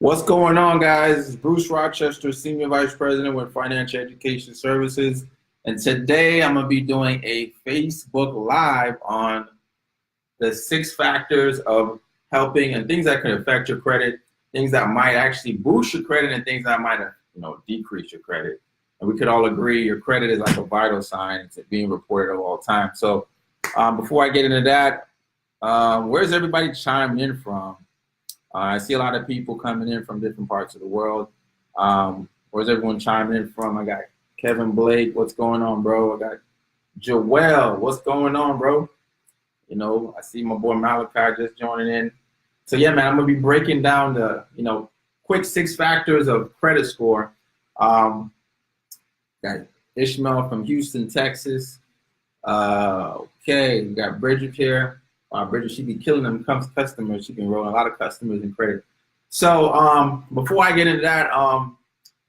What's going on, guys? It's Bruce Rochester, Senior Vice President with Financial Education Services. And today I'm going to be doing a Facebook Live on the 6 factors of helping and things that can affect your credit, things that might actually boost your credit and things that might, decrease your credit. And we could all agree your credit is like a vital sign. It's being reported at all times. So before I get into that, where's everybody chiming in from? I see a lot of people coming in from different parts of the world. Where's everyone chiming in from? I got Kevin Blake. What's going on, bro? I got Joel. What's going on, bro? I see my boy Malachi just joining in. So yeah, man, I'm gonna be breaking down the quick 6 factors of credit score. Got Ishmael from Houston, Texas. Okay, we got Bridget here. Bridget, she be killing them customers. She been rolling a lot of customers in credit. So before I get into that,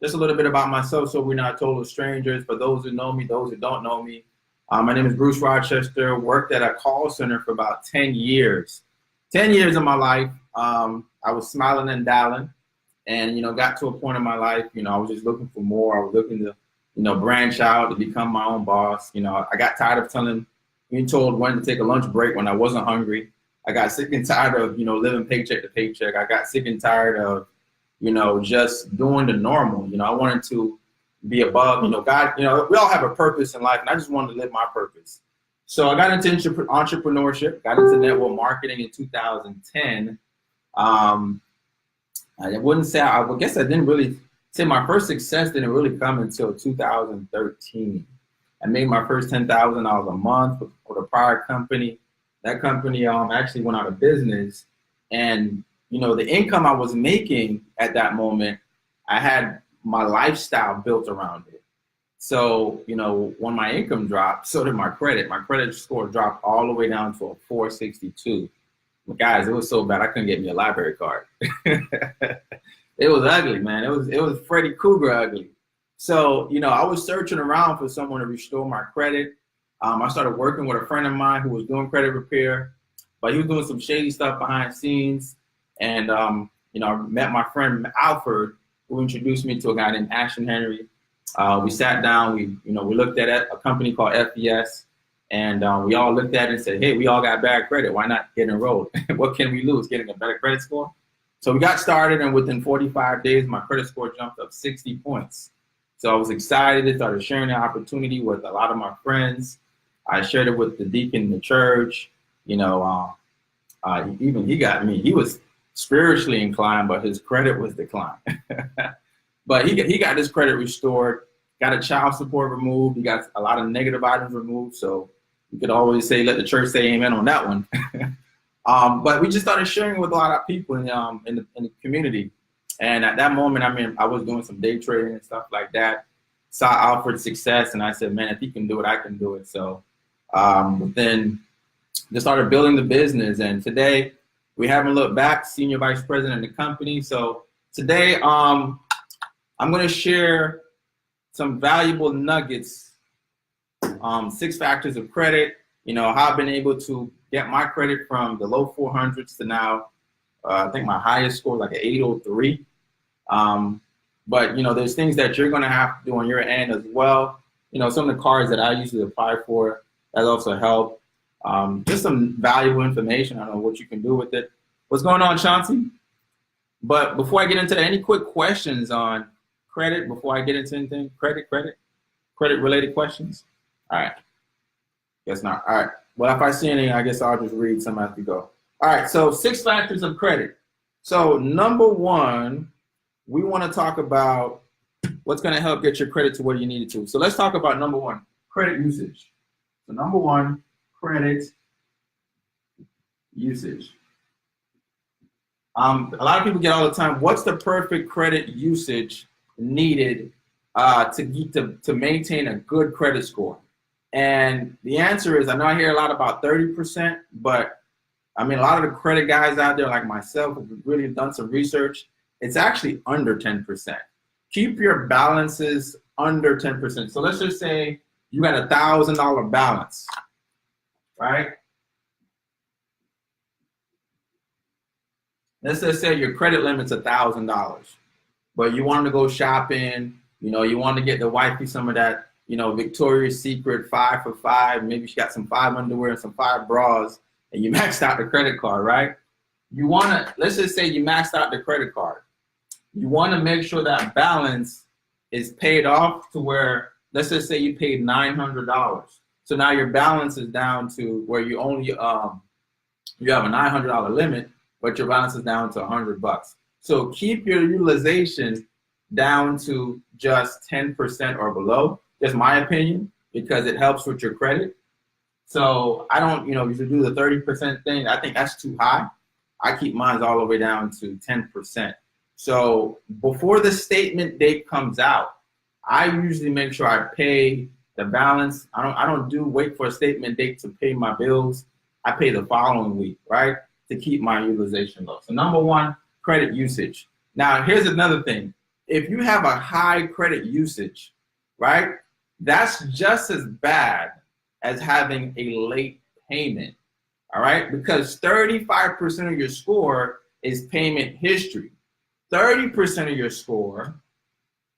just a little bit about myself so we're not total strangers. For those who know me, those who don't know me, my name is Bruce Rochester. Worked at a call center for about 10 years. 10 years of my life, I was smiling and dialing, and got to a point in my life, I was just looking for more. I was looking to branch out, to become my own boss. I got tired of being told when to take a lunch break when I wasn't hungry. I got sick and tired of, living paycheck to paycheck. I got sick and tired of, just doing the normal. I wanted to be above, God, we all have a purpose in life, and I just wanted to live my purpose. So I got into entrepreneurship, got into network marketing in 2010. I wouldn't say, I guess I didn't really say my first success didn't really come until 2013. I made my first $10,000 a month with a prior company. That company actually went out of business. And, the income I was making at that moment, I had my lifestyle built around it. So, when my income dropped, so did my credit. My credit score dropped all the way down to a 462. But guys, it was so bad I couldn't get me a library card. It was ugly, man. It was Freddy Krueger ugly. So, I was searching around for someone to restore my credit. I started working with a friend of mine who was doing credit repair, but he was doing some shady stuff behind the scenes. And, I met my friend Alfred, who introduced me to a guy named Ashton Henry. We sat down, we looked at a company called FES, and we all looked at it and said, hey, we all got bad credit. Why not get enrolled? What can we lose? Getting a better credit score? So we got started, and within 45 days, my credit score jumped up 60 points. So I was excited. I started sharing the opportunity with a lot of my friends. I shared it with the deacon in the church. Even he got me. He was spiritually inclined, but his credit was declined. But he got his credit restored, got a child support removed. He got a lot of negative items removed. So you could always say, let the church say amen on that one. But we just started sharing with a lot of people in the community. And at that moment, I was doing some day trading and stuff like that. Saw Alfred's success, and I said, man, if he can do it, I can do it. So then just started building the business. And today, we haven't looked back, Senior Vice President of the company. So today, I'm going to share some valuable nuggets, 6 factors of credit, how I've been able to get my credit from the low 400s to now, I think my highest score is like an 803. But, there's things that you're going to have to do on your end as well. Some of the cards that I usually apply for, that also help. Just some valuable information. I don't know what you can do with it. What's going on, Chauncey? But before I get into any quick questions on credit, before I get into anything, credit-related questions? All right. Guess not. All right. Well, if I see any, I guess I'll just read some as we go. All right. So 6 factors of credit. So number 1, we want to talk about what's going to help get your credit to where you need it to. So let's talk about number 1, credit usage. So number 1, credit usage. A lot of people get all the time, what's the perfect credit usage needed to maintain a good credit score? And the answer is, I know I hear a lot about 30%, but a lot of the credit guys out there like myself have really done some research. It's actually under 10%. Keep your balances under 10%. So let's just say you got a $1,000 balance, right? let's just say your credit limit's $1,000, but you want to go shopping, you know, you want to get the wifey some of that, you know, Victoria's Secret 5 for 5, maybe she got some 5 underwear and some 5 bras, and you maxed out the credit card, right? You want to, let's just say you maxed out the credit card. You want to make sure that balance is paid off to where, let's just say you paid $900. So now your balance is down to where you only, you have a $900 limit, but your balance is down to $100. So keep your utilization down to just 10% or below. Just my opinion, because it helps with your credit. So I don't, you know, you should do the 30% thing. I think that's too high. I keep mine all the way down to 10%. So before the statement date comes out, I usually make sure I pay the balance. I don't wait for a statement date to pay my bills. I pay the following week, right? To keep my utilization low. So number one, credit usage. Now here's another thing. If you have a high credit usage, right, that's just as bad as having a late payment, all right? Because 35% of your score is payment history. 30% of your score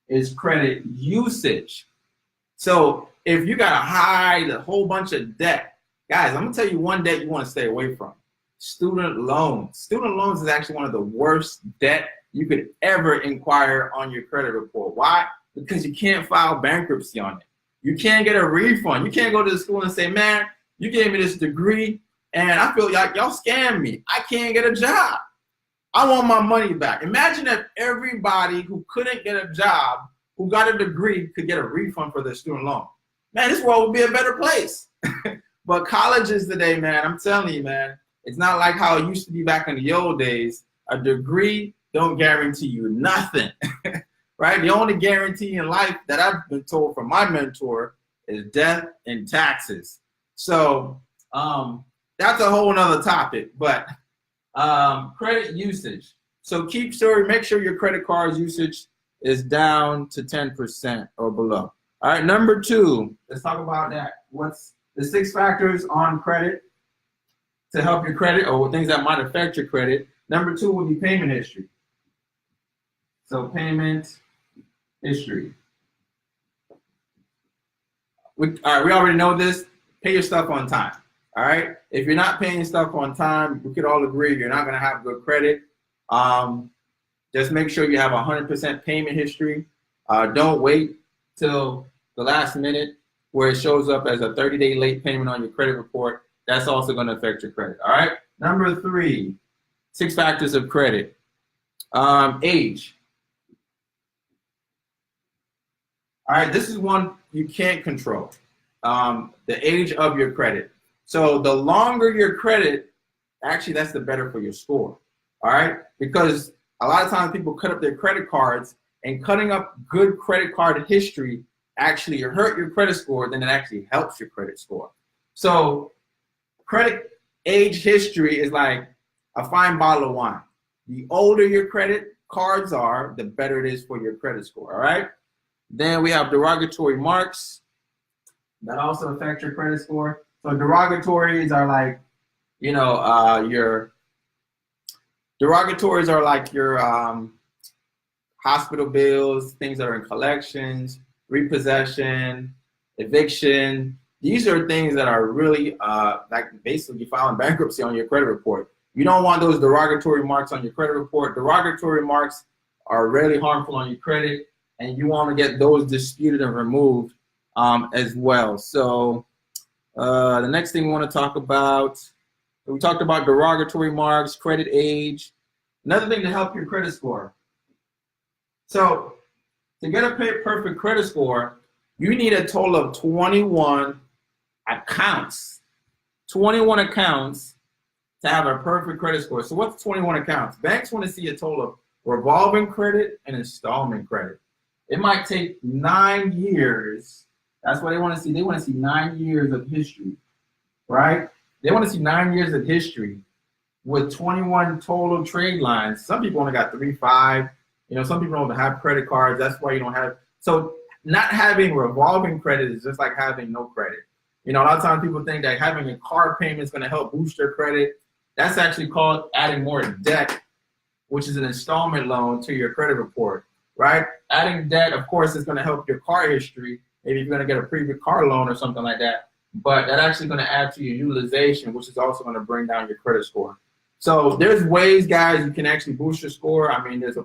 is credit usage. So if you got a whole bunch of debt, guys, I'm gonna tell you one debt you wanna stay away from. Student loans. Student loans is actually one of the worst debt you could ever inquire on your credit report. Why? Because you can't file bankruptcy on it. You can't get a refund. You can't go to the school and say, man, you gave me this degree and I feel like y'all scammed me. I can't get a job. I want my money back. Imagine if everybody who couldn't get a job, who got a degree, could get a refund for their student loan. Man, this world would be a better place. But colleges today, man, I'm telling you, man, it's not like how it used to be back in the old days. A degree don't guarantee you nothing, right? The only guarantee in life that I've been told from my mentor is death and taxes. So that's a whole nother topic, but credit usage. So make sure your credit card's usage is down to 10% or below. All right, number two, let's talk about that. What's the 6 factors on credit to help your credit or things that might affect your credit? Number 2 would be payment history. So payment history. All right, we already know this. Pay your stuff on time. All right. If you're not paying stuff on time, we could all agree you're not going to have good credit. Just make sure you have 100% payment history. Don't wait till the last minute where it shows up as a 30-day late payment on your credit report. That's also going to affect your credit. All right. Number 3, 6 factors of credit. Age. All right. This is one you can't control. The age of your credit. So the longer your credit, actually that's the better for your score, all right? Because a lot of times people cut up their credit cards, and cutting up good credit card history actually hurt your credit score than it actually helps your credit score. So credit age history is like a fine bottle of wine. The older your credit cards are, the better it is for your credit score, all right? Then we have derogatory marks that also affect your credit score. So derogatories are like, you know, your derogatories are like your hospital bills, things that are in collections, repossession, eviction. These are things that are really like basically filing bankruptcy on your credit report. You don't want those derogatory marks on your credit report. Derogatory marks are really harmful on your credit, and you want to get those disputed and removed as well. So the next thing we want to talk about, we talked about derogatory marks, credit age. Another thing to help your credit score. So to get a perfect credit score, you need a total of 21 accounts. 21 accounts to have a perfect credit score. So what's 21 accounts? Banks want to see a total of revolving credit and installment credit. It might take 9 years. That's what they want to see. They want to see 9 years of history, right? They want to see 9 years of history with 21 total trade lines. Some people only got 3, 5. You know, some people don't have credit cards. That's why you don't have. So not having revolving credit is just like having no credit. You know, a lot of times people think that having a car payment is going to help boost their credit. That's actually called adding more debt which is an installment loan to your credit report, right? Adding debt, of course, is going to help your car history. Maybe you're going to get a previous car loan or something like that, but that's actually going to add to your utilization, which is also going to bring down your credit score. So there's ways, guys, you can actually boost your score. I mean, there's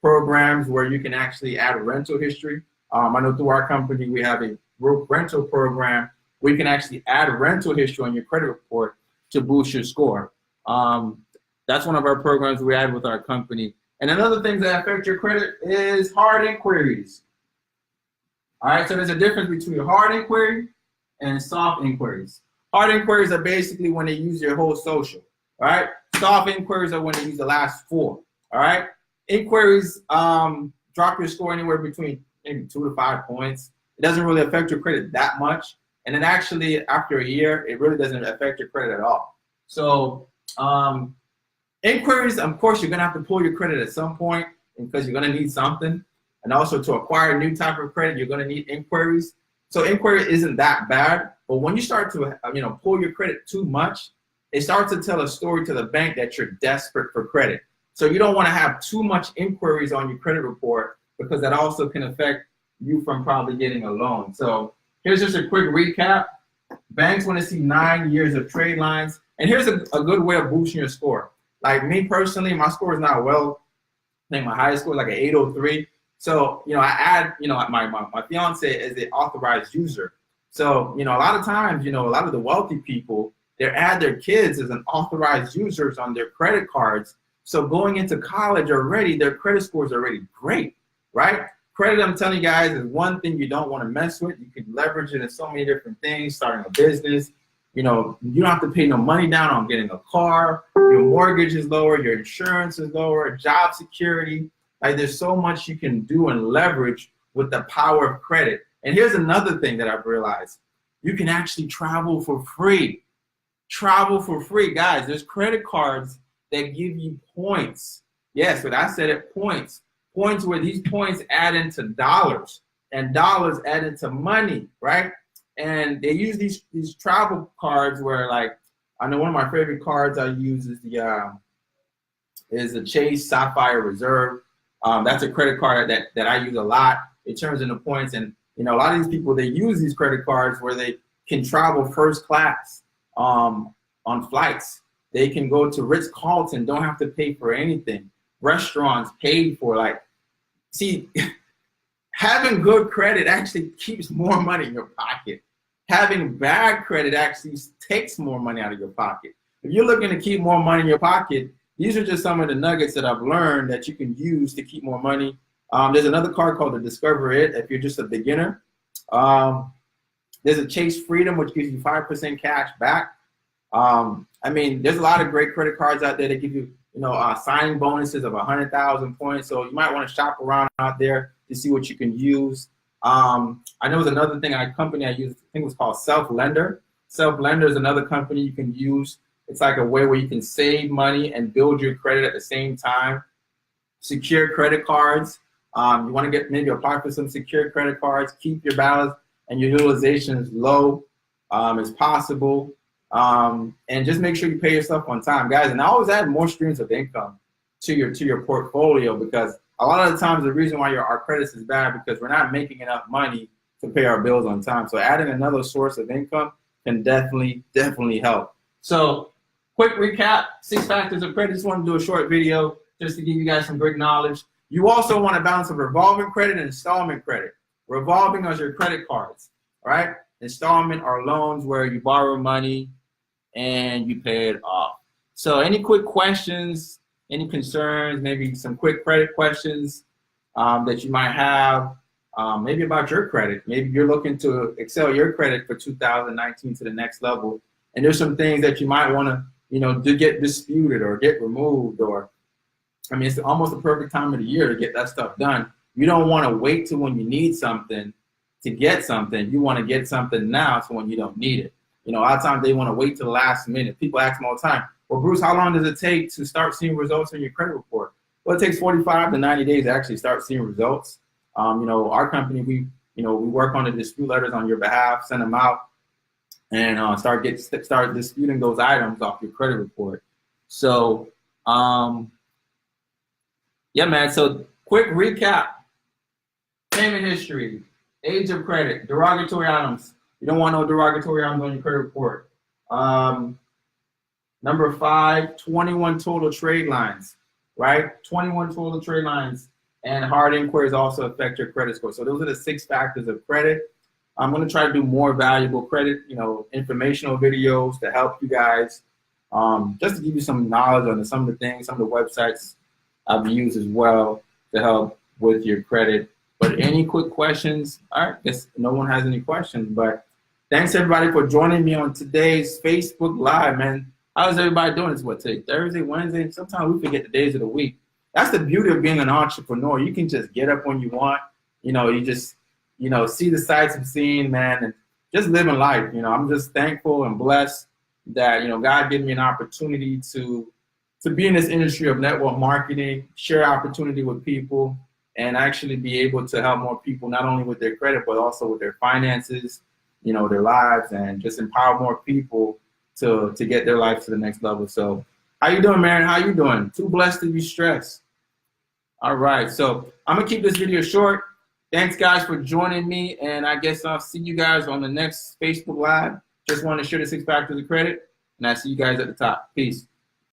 programs where you can actually add rental history. I know through our company, we have a rental program where you can actually add rental history on your credit report to boost your score. That's one of our programs we add with our company. And another thing that affects your credit is hard inquiries. All right, so there's a difference between hard inquiry and soft inquiries. Hard inquiries are basically when they use your whole social, all right? Soft inquiries are when they use the last four, all right? Inquiries drop your score anywhere between maybe 2 to 5 points. It doesn't really affect your credit that much. And then actually after a year, it really doesn't affect your credit at all. So inquiries, of course, you're gonna have to pull your credit at some point because you're gonna need something. And also to acquire a new type of credit, you're gonna need inquiries. So inquiry isn't that bad, but when you start to pull your credit too much, it starts to tell a story to the bank that you're desperate for credit. So you don't wanna have too much inquiries on your credit report because that also can affect you from probably getting a loan. So here's just a quick recap. Banks wanna see 9 years of trade lines. And here's a good way of boosting your score. Like me personally, my score is not well. I think my highest score is like an 803. So, I add, my fiance is an authorized user. So, a lot of times, a lot of the wealthy people, they add their kids as an authorized users on their credit cards. So going into college already, their credit score is already great, right? Credit, I'm telling you guys, is one thing you don't want to mess with. You can leverage it in so many different things, starting a business. You don't have to pay no money down on getting a car. Your mortgage is lower. Your insurance is lower. Job security. Like there's so much you can do and leverage with the power of credit. And here's another thing that I've realized. You can actually travel for free. Travel for free. Guys, there's credit cards that give you points. Yes, but I said it, points. Points where these points add into dollars and dollars add into money, right? And they use these travel cards where, like, I know one of my favorite cards I use is the Chase Sapphire Reserve. That's a credit card that I use a lot. It turns into points, and a lot of these people, they use these credit cards where they can travel first class on flights. They can go to Ritz-Carlton, don't have to pay for anything. Restaurants paid for. Like, see, having good credit actually keeps more money in your pocket. Having bad credit actually takes more money out of your pocket. If you're looking to keep more money in your pocket, these are just some of the nuggets that I've learned that you can use to keep more money. There's another card called the Discover It if you're just a beginner. There's a Chase Freedom, which gives you 5% cash back. I mean, there's a lot of great credit cards out there that give you, signing bonuses of 100,000 points. So you might want to shop around out there to see what you can use. I know there's another thing, company I use, I think it was called Self-Lender. Self-Lender is another company you can use. It's like a way where you can save money and build your credit at the same time. Secure credit cards. You want to apply for some secure credit cards, keep your balance and your utilization as low as possible. And just make sure you pay yourself on time, guys. And I always add more streams of income to your portfolio, because a lot of the times the reason why our credit is bad because we're not making enough money to pay our bills on time. So adding another source of income can definitely help. So quick recap, 6 factors of credit. Just want to do a short video just to give you guys some great knowledge. You also want to balance a revolving credit and installment credit. Revolving are your credit cards, all right? Installment are loans where you borrow money and you pay it off. So any quick questions, any concerns, maybe some quick credit questions that you might have, maybe about your credit. Maybe you're looking to excel your credit for 2019 to the next level. And there's some things that you might want to, get disputed or get removed, or, I mean, it's almost the perfect time of the year to get that stuff done. You don't want to wait till when you need something to get something. You want to get something now so when you don't need it. A lot of times they want to wait till the last minute. People ask me all the time, well, Bruce, how long does it take to start seeing results in your credit report? Well, it takes 45 to 90 days to actually start seeing results. Our company, we work on the dispute letters on your behalf, send them out, and start disputing those items off your credit report. So, Yeah, man. So quick recap: payment history, age of credit, derogatory items. You don't want no derogatory items on your credit report. Number 5, 21 total trade lines, right? 21 total trade lines, and hard inquiries also affect your credit score. So those are the 6 factors of credit. I'm going to try to do more valuable credit, informational videos to help you guys, just to give you some knowledge on some of the things, some of the websites I've used as well to help with your credit. But any quick questions? All right, guess no one has any questions, but thanks everybody for joining me on today's Facebook Live, man. How's everybody doing? It's what, today? Thursday, Wednesday? Sometimes we forget the days of the week. That's the beauty of being an entrepreneur. You can just get up when you want. You just, see the sights of seeing, man, and just living life. I'm just thankful and blessed that, God gave me an opportunity to be in this industry of network marketing, share opportunity with people, and actually be able to help more people, not only with their credit, but also with their finances, their lives, and just empower more people to get their life to the next level. So how you doing, man? How you doing? Too blessed to be stressed. All right, so I'm gonna keep this video short. Thanks guys for joining me, and I guess I'll see you guys on the next Facebook Live. Just want to share the 6 factors of credit, and I'll see you guys at the top. Peace.